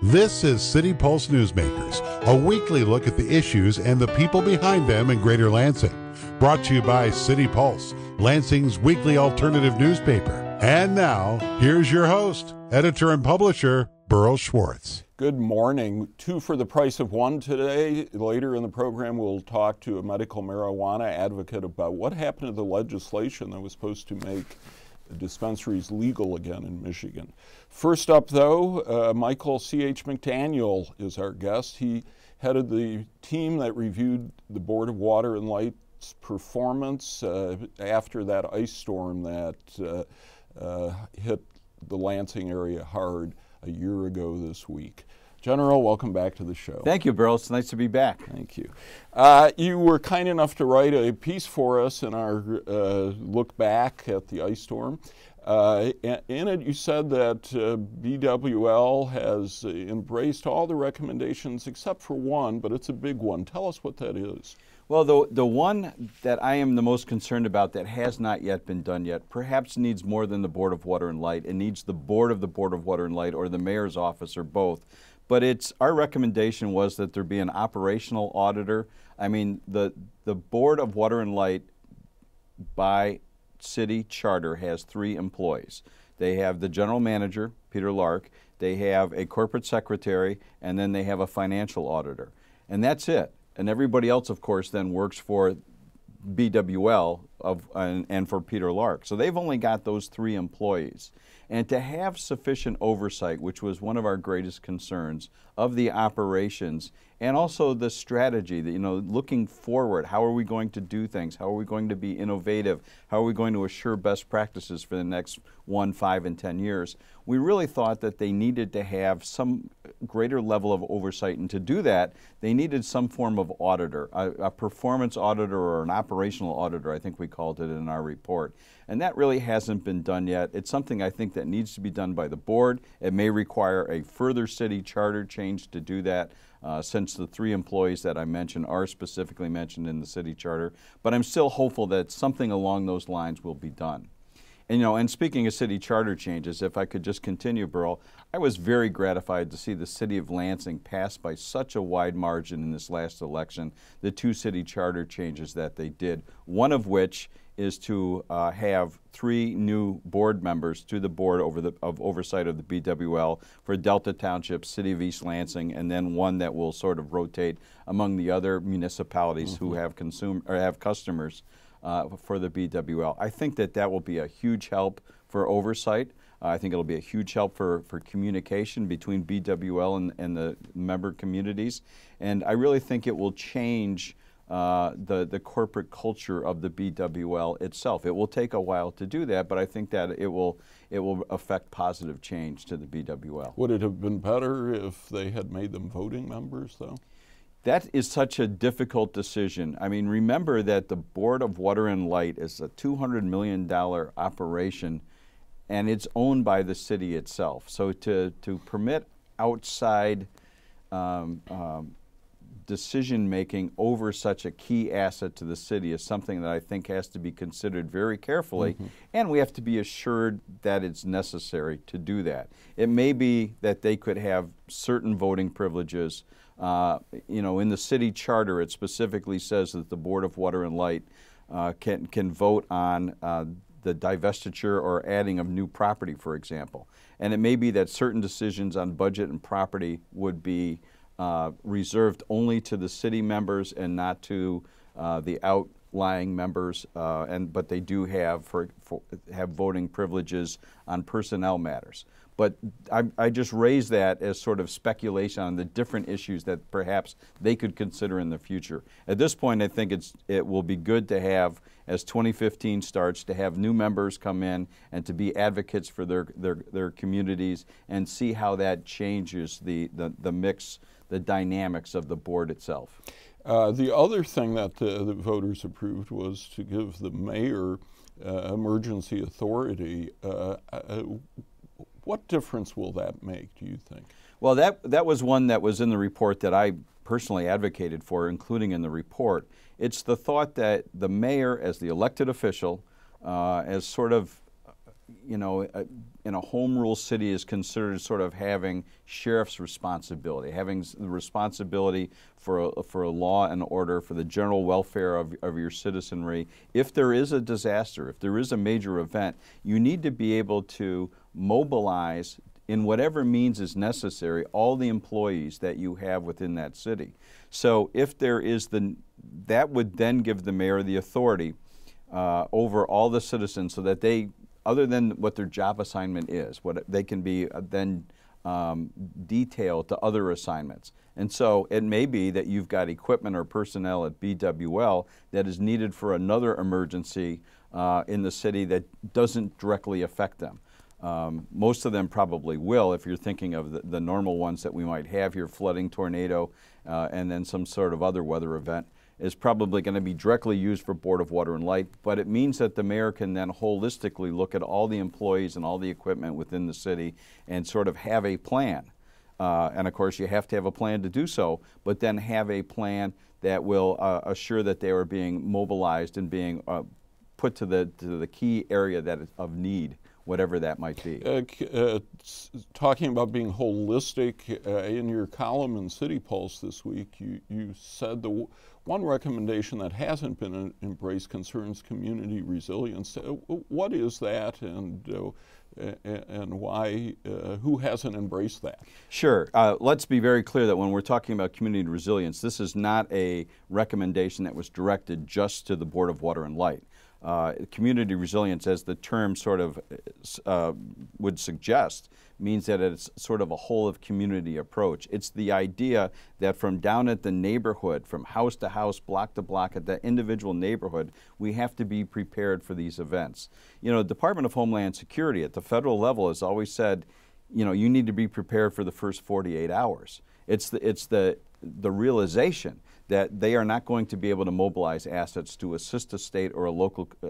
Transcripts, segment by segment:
This is City Pulse Newsmakers, a weekly look at the issues and the people behind them in Greater Lansing. Brought to you by City Pulse, Lansing's weekly alternative newspaper. And now, here's your host, editor and publisher, Burl Schwartz. Good morning. Two for the price of one today. Later in the program, we'll talk to a medical marijuana advocate about what happened to the legislation that was supposed to make dispensaries legal again in Michigan. First up, though, Michael C.H. McDaniel is our guest. He headed the team that reviewed the Board of Water and Light's performance after that ice storm that hit the Lansing area hard a year ago this week. General, welcome back to the show. Thank you, Burl. It's nice to be back. Thank you. You were kind enough to write a piece for us in our look back at the ice storm. In it, you said that BWL has embraced all the recommendations except for one, but it's a big one. Tell us what that is. Well, the one that I am the most concerned about that has not yet been done yet, perhaps needs more than the Board of Water and Light. It needs the board of the Board of Water and Light or the mayor's office or both. But our recommendation was that there be an operational auditor. I mean, the Board of Water and Light by city charter has 3 employees. They have the general manager, Peter Lark, they have a corporate secretary, and then they have a financial auditor. And that's it. And everybody else, of course, then works for BWL and for Peter Lark. So they've only got those 3 employees. And to have sufficient oversight, which was one of our greatest concerns, of the operations and also the strategy, that, looking forward, how are we going to do things? How are we going to be innovative? How are we going to assure best practices for the next 1, 5, and 10 years? We really thought that they needed to have some greater level of oversight, and to do that, they needed some form of auditor, a performance auditor or an operational auditor, I think we called it in our report. And that really hasn't been done yet. It's something I think that needs to be done by the board. It may require a further city charter change to do that, since the 3 employees that I mentioned are specifically mentioned in the city charter. But I'm still hopeful that something along those lines will be done. And speaking of city charter changes, if I could just continue, Burl, I was very gratified to see the city of Lansing pass by such a wide margin in this last election the 2 city charter changes that they did, one of which is to have 3 new board members to the board of oversight of the BWL for Delta Township, City of East Lansing, and then one that will sort of rotate among the other municipalities who have customers for the BWL. I think that will be a huge help for oversight. I think it'll be a huge help for communication between BWL and the member communities. And I really think it will change the corporate culture of the BWL itself. It will take a while to do that, but I think that it will affect positive change to the BWL. Would it have been better if they had made them voting members, though? That is such a difficult decision. I mean, remember that the Board of Water and Light is a $200 million operation, and it's owned by the city itself. So to permit outside decision-making over such a key asset to the city is something that I think has to be considered very carefully, and we have to be assured that it's necessary to do that. It may be that they could have certain voting privileges. In the city charter, it specifically says that the Board of Water and Light can vote on the divestiture or adding of new property, for example. And it may be that certain decisions on budget and property would be reserved only to the city members and not to the outlying members, but they do have voting privileges on personnel matters. But I just raise that as sort of speculation on the different issues that perhaps they could consider in the future. At this point, I think it will be good to have, as 2015 starts, to have new members come in and to be advocates for their communities and see how that changes the mix, the dynamics of the board itself. The other thing that the voters approved was to give the mayor emergency authority. What difference will that make, do you think? Well, that was one that was in the report that I personally advocated for, including in the report. It's the thought that the mayor, as the elected official, as sort of in a home rule city is considered sort of having sheriff's responsibility, having the responsibility for a law and order, for the general welfare of your citizenry. If there is a disaster, if there is a major event, you need to be able to mobilize in whatever means is necessary all the employees that you have within that city. So if there is that would then give the mayor the authority over all the citizens so that they, other than what their job assignment is, what they can be then detailed to other assignments. And so it may be that you've got equipment or personnel at BWL that is needed for another emergency in the city that doesn't directly affect them. Most of them probably will, if you're thinking of the normal ones that we might have here, flooding, tornado, and then some sort of other weather event, is probably going to be directly used for Board of Water and Light. But it means that the mayor can then holistically look at all the employees and all the equipment within the city and sort of have a plan. And of course, you have to have a plan to do so, but then have a plan that will assure that they are being mobilized and being put to the key area that is of need, whatever that might be. Talking about being holistic, in your column in City Pulse this week, you said the one recommendation that hasn't been embraced concerns community resilience. What is that, and why? Who hasn't embraced that? Sure. Let's be very clear that when we're talking about community resilience, this is not a recommendation that was directed just to the Board of Water and Light. Community resilience, as the term sort of would suggest, means that it's sort of a whole of community approach. It's the idea that from down at the neighborhood, from house to house, block to block, at the individual neighborhood, we have to be prepared for these events. You know, the Department of Homeland Security at the federal level has always said, you know, you need to be prepared for the first 48 hours. It's the realization that they are not going to be able to mobilize assets to assist a state or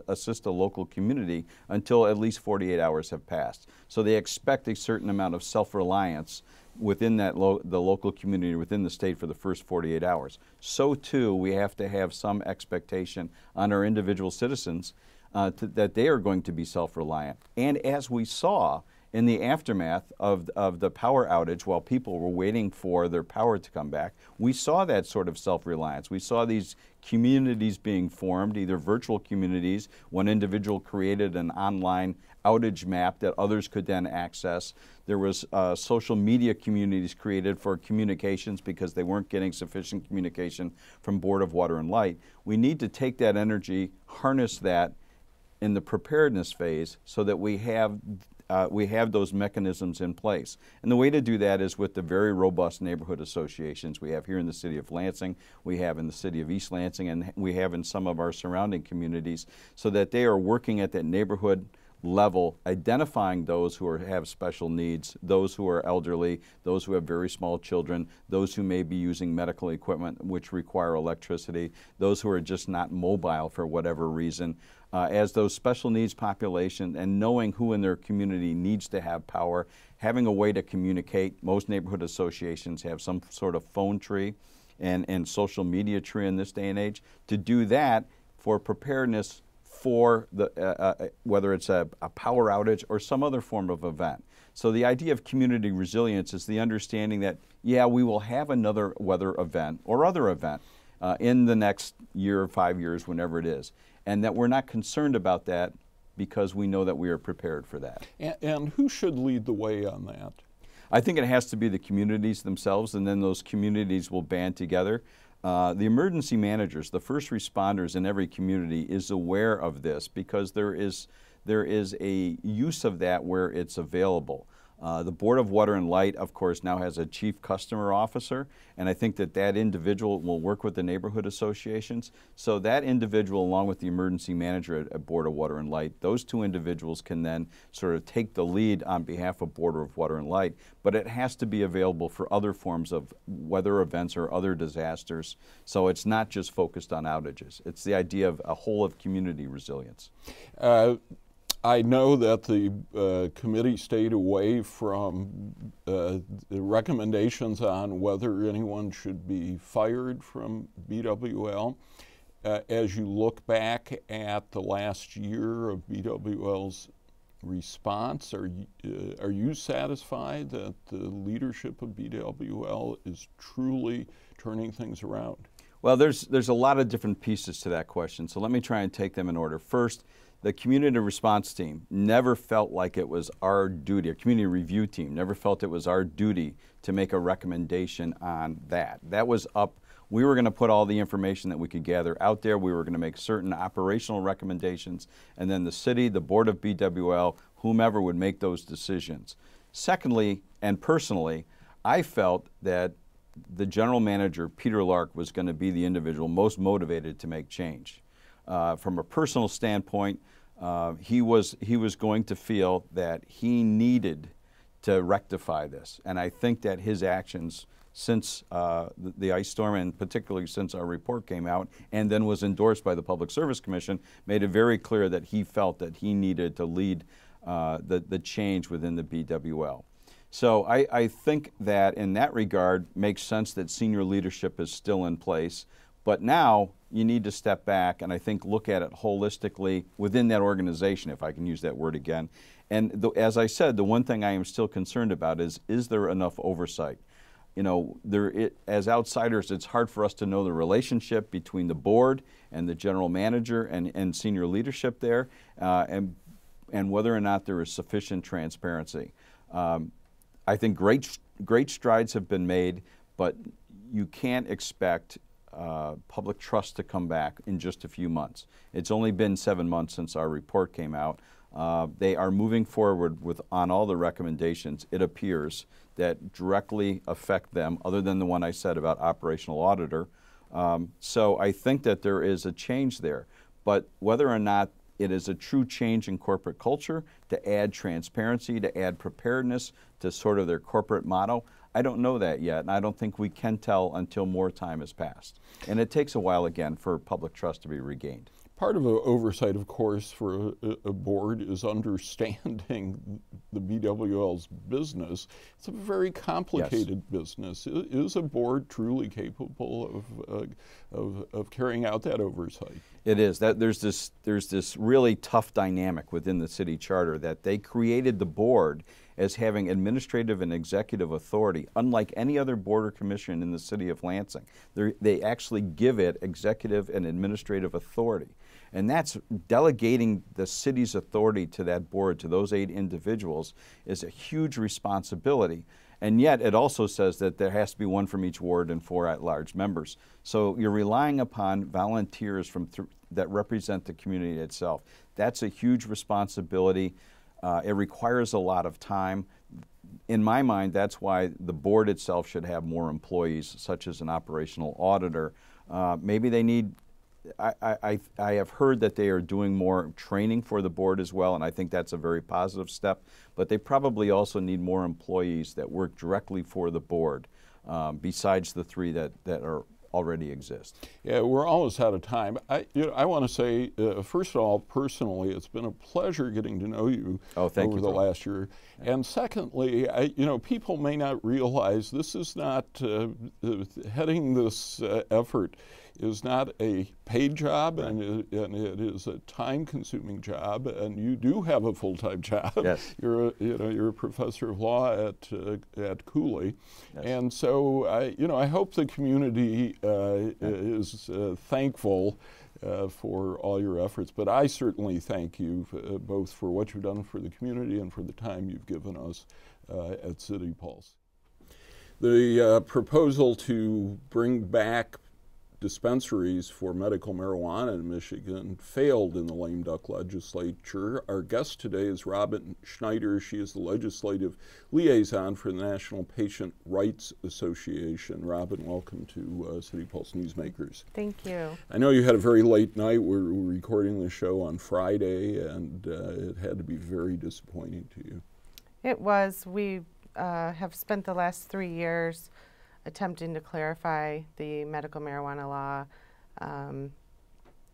assist a local community until at least 48 hours have passed. So they expect a certain amount of self-reliance within that the local community, within the state, for the first 48 hours. So too, we have to have some expectation on our individual citizens that they are going to be self-reliant. And as we saw in the aftermath of the power outage, while people were waiting for their power to come back, we saw that sort of self-reliance. We saw these communities being formed, either virtual communities. One individual created an online outage map that others could then access. There was social media communities created for communications because they weren't getting sufficient communication from Board of Water and Light. We need to take that energy, harness that in the preparedness phase so that we have those mechanisms in place. And the way to do that is with the very robust neighborhood associations we have here in the city of Lansing, we have in the city of East Lansing, and we have in some of our surrounding communities, so that they are working at that neighborhood level, identifying those who have special needs, those who are elderly, those who have very small children, those who may be using medical equipment which require electricity, those who are just not mobile for whatever reason. As those special needs population, and knowing who in their community needs to have power, having a way to communicate. Most neighborhood associations have some sort of phone tree and social media tree in this day and age. To do that for preparedness for the whether it's a power outage or some other form of event. So the idea of community resilience is the understanding that, yeah, we will have another weather event or other event in the next year or 5 years, whenever it is, and that we're not concerned about that because we know that we are prepared for that. And who should lead the way on that? I think it has to be the communities themselves, and then those communities will band together. The emergency managers, the first responders in every community, is aware of this because there is a use of that where it's available. The Board of Water and Light, of course, now has a chief customer officer, and I think that individual will work with the neighborhood associations. So that individual, along with the emergency manager at Board of Water and Light, those two individuals can then sort of take the lead on behalf of Board of Water and Light, but it has to be available for other forms of weather events or other disasters. So it's not just focused on outages. It's the idea of a whole of community resilience. I know that the committee stayed away from the recommendations on whether anyone should be fired from BWL. As you look back at the last year of BWL's response? Are you satisfied that the leadership of BWL is truly turning things around? Well, there's a lot of different pieces to that question, so let me try and take them in order. First, the community response team never felt like it was our duty, our community review team never felt it was our duty to make a recommendation on that. That was up. We were going to put all the information that we could gather out there. We were going to make certain operational recommendations, and then the city, the board of BWL, whomever would make those decisions. Secondly, and personally, I felt that the general manager, Peter Lark, was going to be the individual most motivated to make change. From a personal standpoint, he was going to feel that he needed to rectify this, and I think that his actions since the ice storm, and particularly since our report came out and then was endorsed by the Public Service Commission, made it very clear that he felt that he needed to lead the change within the BWL. So I think that in that regard makes sense that senior leadership is still in place, but now you need to step back and I think look at it holistically within that organization, if I can use that word again. And as I said, the one thing I am still concerned about is there enough oversight? You know, as outsiders, it's hard for us to know the relationship between the board and the general manager and senior leadership there, and whether or not there is sufficient transparency. I think great strides have been made, but you can't expect public trust to come back in just a few months. It's only been 7 months since our report came out. They are moving forward on all the recommendations, it appears, that directly affect them, other than the one I said about operational auditor. So I think that there is a change there. But whether or not it is a true change in corporate culture to add transparency, to add preparedness to sort of their corporate motto, I don't know that yet, and I don't think we can tell until more time has passed. And it takes a while, again, for public trust to be regained. Part of oversight, of course, for a board is understanding the BWL's business. It's a very complicated business. Is a board truly capable of carrying out that oversight? It is. There's this really tough dynamic within the city charter that they created the board as having administrative and executive authority, unlike any other board or commission in the city of Lansing. They actually give it executive and administrative authority. And that's delegating the city's authority to that board, to those 8 individuals, is a huge responsibility. And yet it also says that there has to be 1 from each ward and 4 at-large members. So you're relying upon volunteers that represent the community itself. That's a huge responsibility. It requires a lot of time. In my mind, that's why the board itself should have more employees, such as an operational auditor. Maybe they need, I have heard that they are doing more training for the board as well, and I think that's a very positive step. But they probably also need more employees that work directly for the board, besides the 3 that are already exist. Yeah, we're almost out of time. I want to say, first of all, personally, it's been a pleasure getting to know you over the last year. And secondly, people may not realize this is not, heading this effort is not a paid job, right, and it is a time-consuming job, and you do have a full-time job. Yes. You're a professor of law at Cooley, yes, and so I hope the community is thankful for all your efforts. But I certainly thank you both for what you've done for the community and for the time you've given us at City Pulse. The proposal to bring back dispensaries for medical marijuana in Michigan failed in the lame duck legislature. Our guest today is Robin Schneider. She is the legislative liaison for the National Patient Rights Association. Robin, welcome to City Pulse Newsmakers. Thank you. I know you had a very late night. We're recording the show on Friday, and it had to be very disappointing to you. It was. We have spent the last 3 years attempting to clarify the medical marijuana law.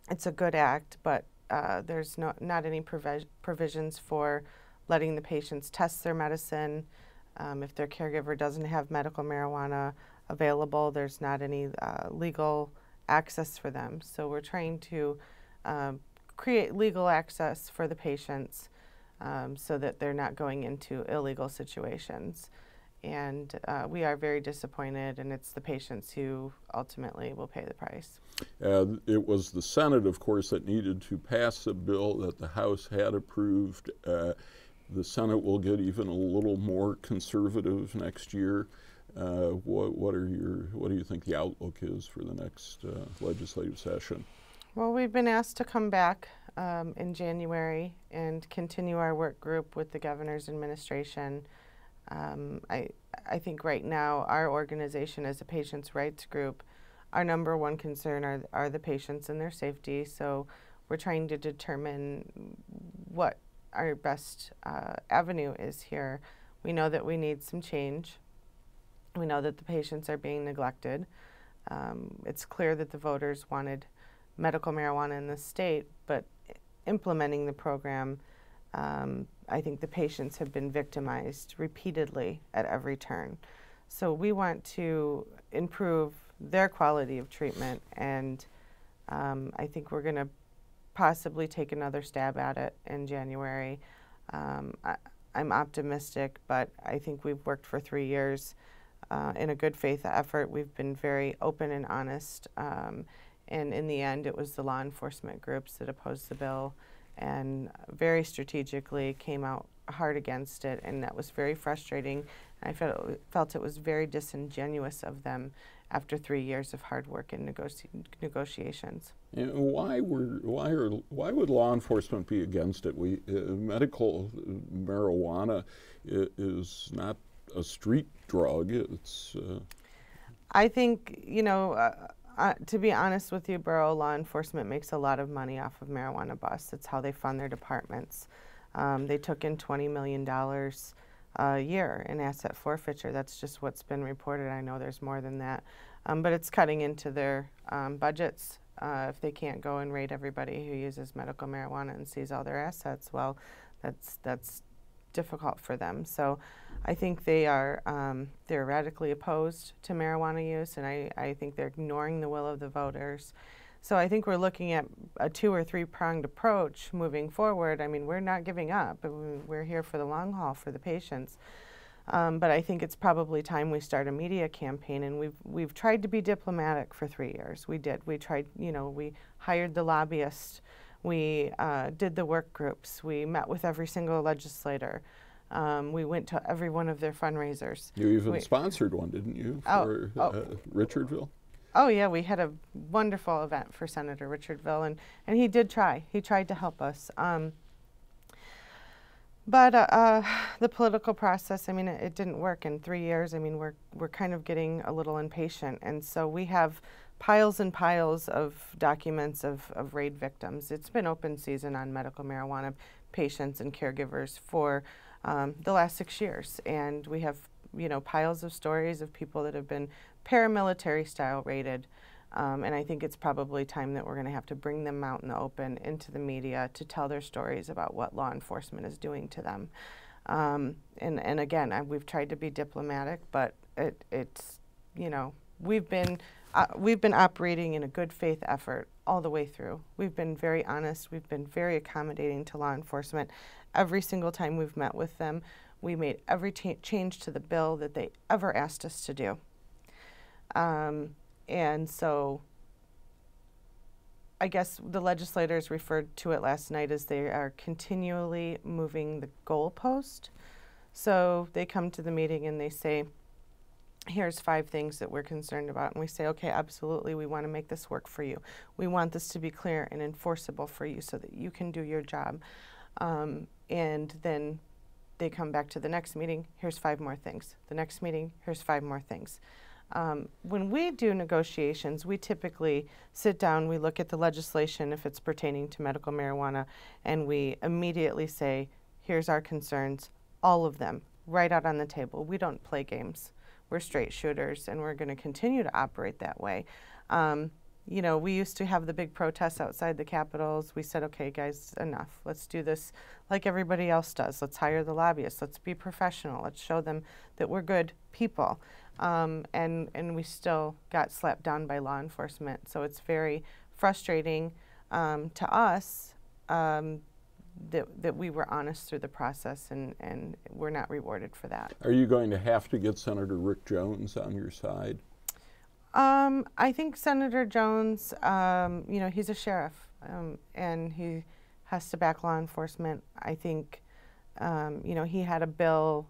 It's a good act, but there's not any provisions for letting the patients test their medicine. If their caregiver doesn't have medical marijuana available, there's not any legal access for them. So we're trying to create legal access for the patients so that they're not going into illegal situations. And we are very disappointed, and it's the patients who ultimately will pay the price. It was the Senate, of course, that needed to pass a bill that the House had approved. The Senate will get even a little more conservative next year. What do you think the outlook is for the next legislative session? Well, we've been asked to come back in January and continue our work group with the governor's administration. I think right now our organization as a patients' rights group, our number one concern are the patients and their safety. So we're trying to determine what our best avenue is here. We know that we need some change. We know that the patients are being neglected. It's clear that the voters wanted medical marijuana in the state, but implementing the program, I think the patients have been victimized repeatedly at every turn. So we want to improve their quality of treatment, and I think we're going to possibly take another stab at it in January. I'm optimistic, but I think we've worked for 3 years in a good faith effort. We've been very open and honest, and in the end it was the law enforcement groups that opposed the bill and very strategically came out hard against it, and that was very frustrating. I felt it was very disingenuous of them after 3 years of hard work and negotiations. And why would law enforcement be against it? Medical marijuana is not a street drug. It's. I think, to be honest with you, borough law enforcement makes a lot of money off of marijuana busts. It's how they fund their departments. They took in $20 million a year in asset forfeiture. That's just what's been reported. I know there's more than that. But it's cutting into their budgets. If they can't go and raid everybody who uses medical marijuana and seize all their assets, well, that's difficult for them. So I think they are they're radically opposed to marijuana use, and I think they're ignoring the will of the voters. So I think we're looking at a 2- or 3-pronged approach moving forward. I mean, we're not giving up. We're here for the long haul for the patients. But I think it's probably time we start a media campaign, and we've tried to be diplomatic for 3 years. We did. We tried, we hired the lobbyists. We did the work groups. We met with every single legislator. We went to every one of their fundraisers. You even sponsored one, didn't you, for Richardville? Oh, yeah, we had a wonderful event for Senator Richardville, and he did try. He tried to help us. But the political process, I mean, it didn't work in 3 years. I mean, we're kind of getting a little impatient, and so we have piles and piles of documents of raid victims. It's been open season on medical marijuana patients and caregivers for the last 6 years, and we have piles of stories of people that have been paramilitary style raided, and I think it's probably time that we're going to have to bring them out in the open into the media to tell their stories about what law enforcement is doing to them. And again, we've tried to be diplomatic, but it's we've been operating in a good faith effort all the way through. We've been very honest. We've been very accommodating to law enforcement. Every single time we've met with them, we made every change to the bill that they ever asked us to do. And so I guess the legislators referred to it last night as they are continually moving the goalpost. So they come to the meeting and they say, here's 5 things that we're concerned about. And we say, okay, absolutely, we want to make this work for you. We want this to be clear and enforceable for you so that you can do your job. And then they come back to the next meeting, here's 5 more things. The next meeting, here's 5 more things. When we do negotiations, we typically sit down, we look at the legislation if it's pertaining to medical marijuana, and we immediately say, here's our concerns, all of them, right out on the table. We don't play games. We're straight shooters, and we're going to continue to operate that way. We used to have the big protests outside the capitals. We said, okay, guys, enough. Let's do this like everybody else does. Let's hire the lobbyists. Let's be professional. Let's show them that we're good people. And we still got slapped down by law enforcement. So it's very frustrating to us that we were honest through the process, and we're not rewarded for that. Are you going to have to get Senator Rick Jones on your side? I think Senator Jones, he's a sheriff, and he has to back law enforcement. I think, he had a bill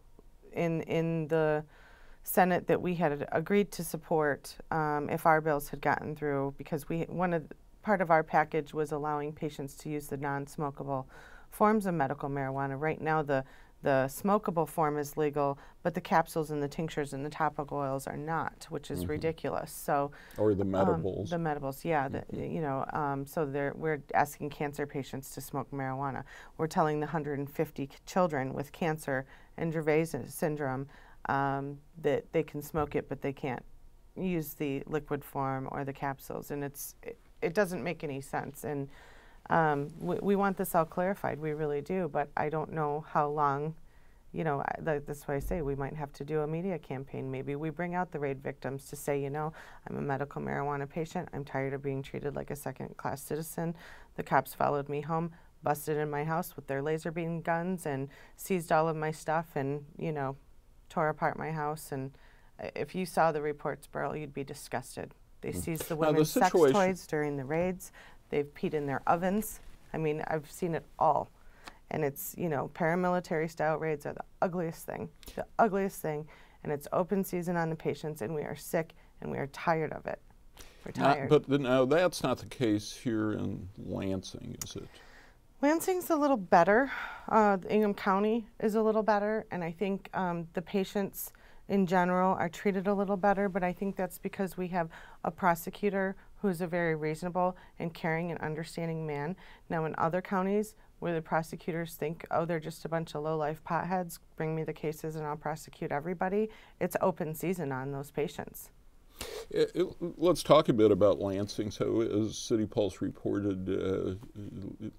in the Senate that we had agreed to support if our bills had gotten through, because part of our package was allowing patients to use the non-smokable forms of medical marijuana. Right now, the smokable form is legal, but the capsules and the tinctures and the topical oils are not, which is ridiculous. So, or the medibles. The medibles, yeah. We're asking cancer patients to smoke marijuana. We're telling the 150 children with cancer and Dravet syndrome that they can smoke it, but they can't use the liquid form or the capsules, and it doesn't make any sense. And we want this all clarified, we really do, but I don't know how long, that's why I say we might have to do a media campaign. Maybe we bring out the raid victims to say, I'm a medical marijuana patient, I'm tired of being treated like a second-class citizen. The cops followed me home, busted in my house with their laser beam guns, and seized all of my stuff, and, tore apart my house. And if you saw the reports, Burl, you'd be disgusted. They seized the women's sex toys during the raids. They've peed in their ovens. I mean, I've seen it all. And it's, paramilitary style raids are the ugliest thing, and it's open season on the patients, and we are sick, and we are tired of it. We're tired. But no, that's not the case here in Lansing, is it? Lansing's a little better. Ingham County is a little better, and I think the patients in general are treated a little better, but I think that's because we have a prosecutor who's a very reasonable and caring and understanding man. Now, in other counties where the prosecutors think, oh, they're just a bunch of low-life potheads, bring me the cases and I'll prosecute everybody, it's open season on those patients. Let's talk a bit about Lansing. So, as City Pulse reported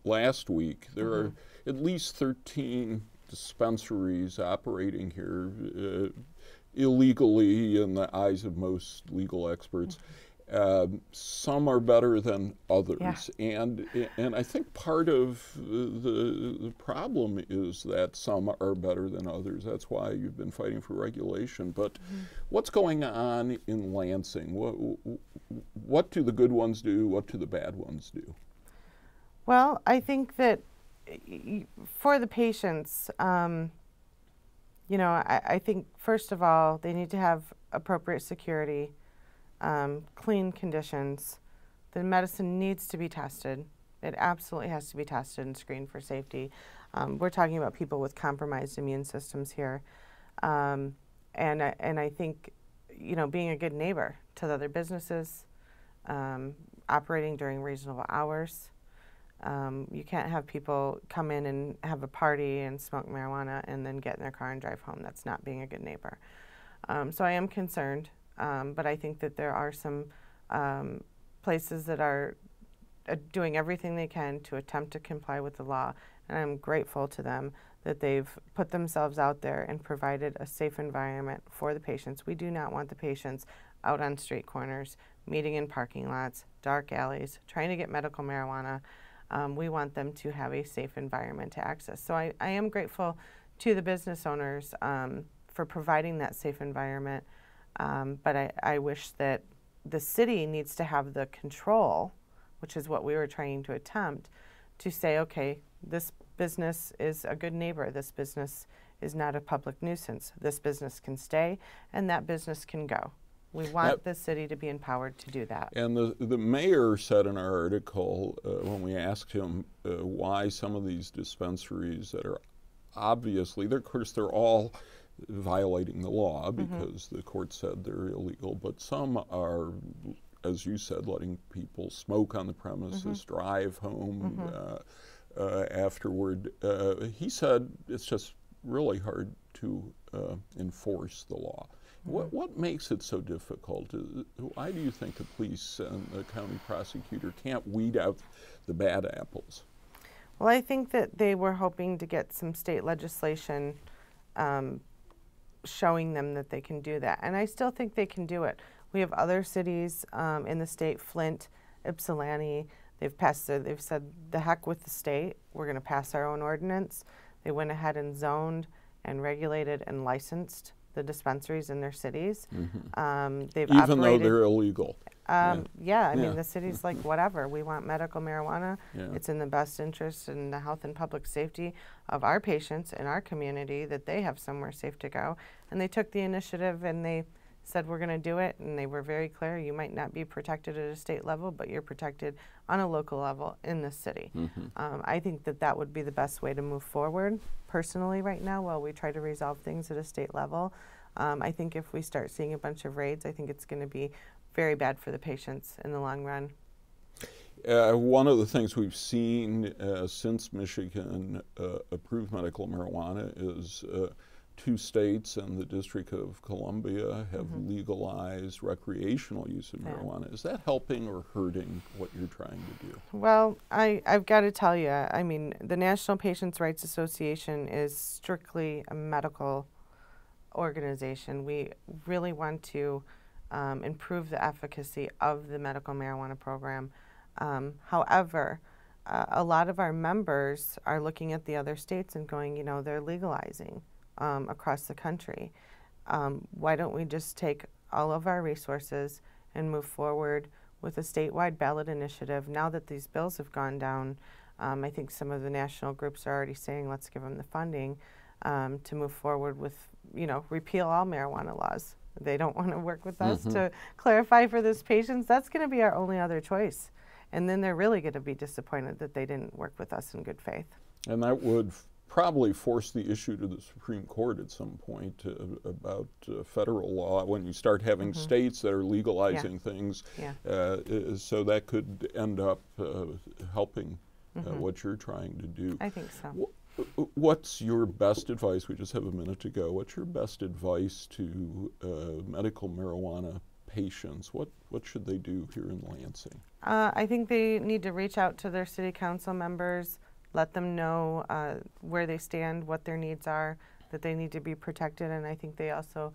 last week, there are at least 13 dispensaries operating here illegally in the eyes of most legal experts. Some are better than others, and I think part of the problem is that some are better than others. That's why you've been fighting for regulation. But what's going on in Lansing? What do the good ones do? What do the bad ones do? Well, I think that for the patients, I think first of all they need to have appropriate security. Clean conditions. The medicine needs to be tested. It absolutely has to be tested and screened for safety. We're talking about people with compromised immune systems here. And I think, being a good neighbor to the other businesses, operating during reasonable hours. You can't have people come in and have a party and smoke marijuana and then get in their car and drive home. That's not being a good neighbor. So I am concerned. But I think that there are some places that are doing everything they can to attempt to comply with the law, and I'm grateful to them that they've put themselves out there and provided a safe environment for the patients. We do not want the patients out on street corners, meeting in parking lots, dark alleys, trying to get medical marijuana. We want them to have a safe environment to access. So I am grateful to the business owners for providing that safe environment. But I wish that the city needs to have the control, which is what we were trying to attempt, to say, okay, this business is a good neighbor, this business is not a public nuisance, this business can stay, and that business can go. We want the city to be empowered to do that. And the mayor said in our article, when we asked him why some of these dispensaries that are obviously, of course, they're all violating the law because the court said they're illegal, but some are, as you said, letting people smoke on the premises, drive home afterward. He said it's just really hard to enforce the law. What makes it so difficult? Why do you think the police and the county prosecutor can't weed out the bad apples? Well, I think that they were hoping to get some state legislation showing them that they can do that. And I still think they can do it. We have other cities in the state, Flint, Ypsilanti, They've said the heck with the state. We're going to pass our own ordinance. They went ahead and zoned and regulated and licensed the dispensaries in their cities. They've Even though they're illegal. I mean, the city's like, whatever, we want medical marijuana. It's in the best interest in the health and public safety of our patients in our community that they have somewhere safe to go. And they took the initiative and they said, we're going to do it. And they were very clear, you might not be protected at a state level, but you're protected on a local level in the city. I think that that would be the best way to move forward personally right now while we try to resolve things at a state level. I think if we start seeing a bunch of raids, I think it's going to be very bad for the patients in the long run. One of the things we've seen since Michigan approved medical marijuana is 2 states and the District of Columbia have legalized recreational use of marijuana. Is that helping or hurting what you're trying to do? Well, I've got to tell you, I mean, the National Patients' Rights Association is strictly a medical organization. We really want to improve the efficacy of the medical marijuana program. However, a lot of our members are looking at the other states and going, you know, they're legalizing across the country. Why don't we just take all of our resources and move forward with a statewide ballot initiative? Now that these bills have gone down, I think some of the national groups are already saying, let's give them the funding to move forward with, you know, repeal all marijuana laws. They don't want to work with us to clarify for those patients. That's going to be our only other choice. And then they're really going to be disappointed that they didn't work with us in good faith. And that would probably force the issue to the Supreme Court at some point about federal law when you start having states that are legalizing things. So that could end up helping what you're trying to do. I think so. What's your best advice? We just have a minute to go. What's your best advice to medical marijuana patients? What should they do here in Lansing? I think they need to reach out to their city council members, let them know where they stand, what their needs are, that they need to be protected, and I think they also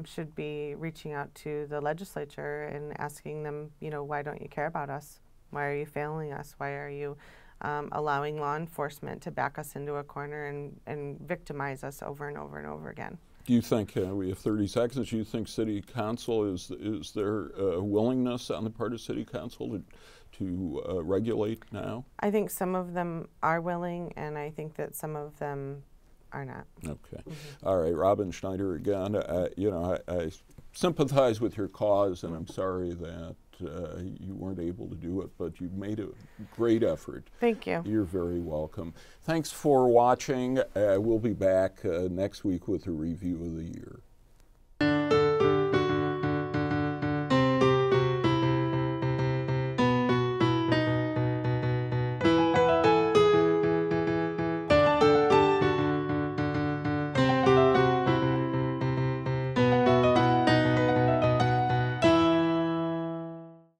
should be reaching out to the legislature and asking them, you know, why don't you care about us? Why are you failing us? Why are you allowing law enforcement to back us into a corner and victimize us over and over and over again? Do you think, we have 30 seconds, do you think City Council, is there a willingness on the part of City Council to regulate now? I think some of them are willing, and I think that some of them are not. Okay. All right, Robin Schneider again. You know, I sympathize with your cause, and I'm sorry that you weren't able to do it, but you made a great effort. Thank you. You're very welcome. Thanks for watching. We'll be back next week with a review of the year.